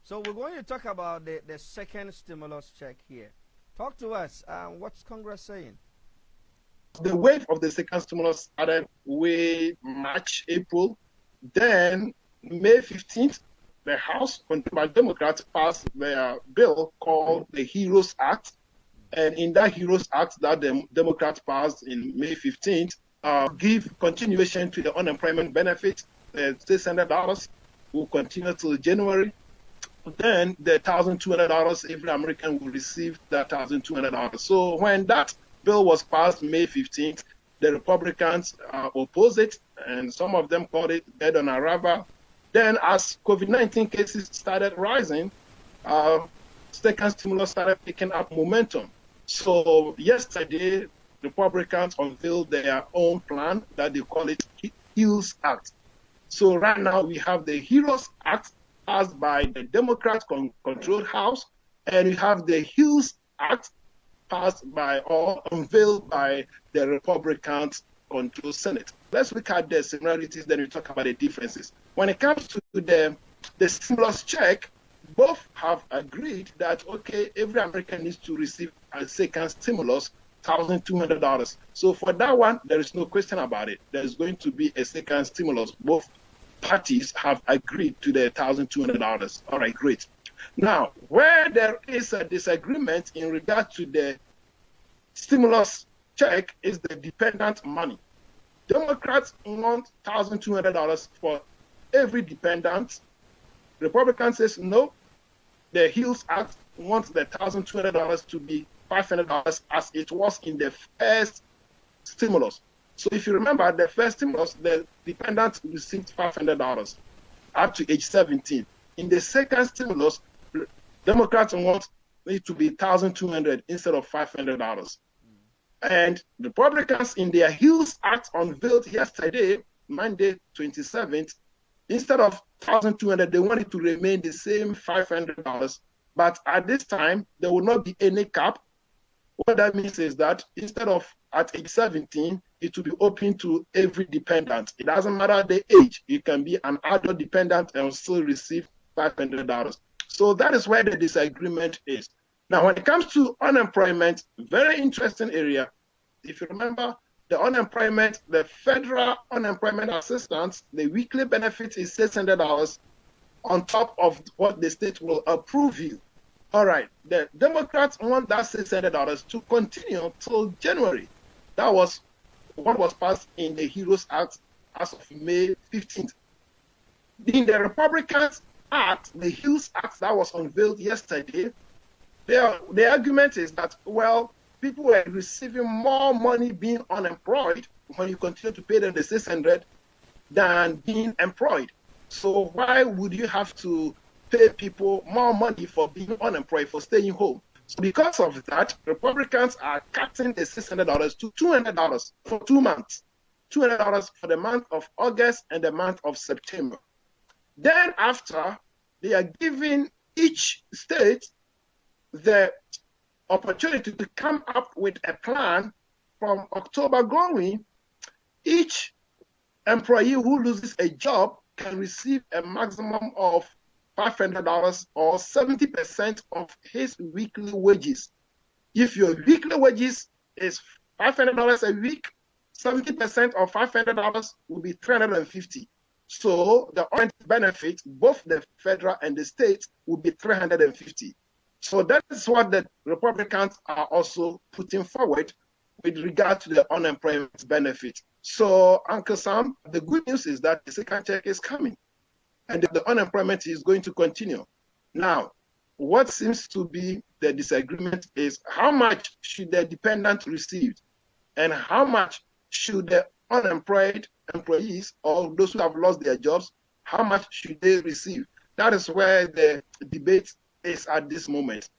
So we're going to talk about the second stimulus check here. Talk to us. What's Congress saying? The wave of the second stimulus started way March, April. Then May 15th, the House, controlled by Democrats, passed their bill called the HEROES Act. And in that HEROES Act that the Democrats passed in May 15th, give continuation to the unemployment benefit. The $600 will continue till January. Then the $1,200, every American will receive that $1,200. So when that bill was passed May 15th, the Republicans opposed it, and some of them called it dead on arrival. Then as COVID-19 cases started rising, second stimulus started picking up momentum. So yesterday, Republicans unveiled their own plan that they call it HEALS Act. So right now we have the HEROES Act passed by the Democrat-controlled House, and we have the HEALS Act passed by or unveiled by the Republicans-controlled Senate. Let's look at the similarities, then we talk about the differences. When it comes to the stimulus check, both have agreed that, okay, every American needs to receive a second stimulus, $1,200. So for that one, there is no question about it. There is going to be a second stimulus. Both parties have agreed to the $1,200. All right, great. Now, where there is a disagreement in regard to the stimulus check is the dependent money. Democrats want $1,200 for every dependent. Republicans says no. The HEALS Act wants the $1,200 to be $500 as it was in the first stimulus. So if you remember, the first stimulus, the dependents received $500 up to age 17. In the second stimulus, Democrats want it to be $1,200 instead of $500. And Republicans in their HEALS Act unveiled yesterday, Monday 27th, instead of $1,200, they want it to remain the same $500. But at this time, there will not be any cap. What that means is that instead of at age 17, it will be open to every dependent. It doesn't matter the age. You can be an adult dependent and still receive $500. So that is where the disagreement is. Now, when it comes to unemployment, very interesting area. If you remember, the unemployment, the federal unemployment assistance, the weekly benefit is $600 on top of what the state will approve you. All right, the Democrats want that $600 to continue till January. That was what was passed in the HEROES Act as of May 15th. In the Republicans Act, the HEALS Act that was unveiled yesterday, the argument is that, well, people were receiving more money being unemployed when you continue to pay them the 600 than being employed. So why would you have to pay people more money for being unemployed, for staying home? So because of that, Republicans are cutting the $600 to $200 for 2 months. $200 for the month of August and the month of September. Then after, they are giving each state the opportunity to come up with a plan from October going. Each employee who loses a job can receive a maximum of $500 or 70% of his weekly wages. If your weekly wages is $500 a week, 70% of $500 will be $350. So the benefit, both the federal and the state, will be $350. So that is what the Republicans are also putting forward with regard to the unemployment benefit. So, Uncle Sam, the good news is that the second check is coming and the unemployment is going to continue. Now, what seems to be the disagreement is how much should the dependent receive and how much should the unemployed employees or those who have lost their jobs, how much should they receive? That is where the debate is at this moment.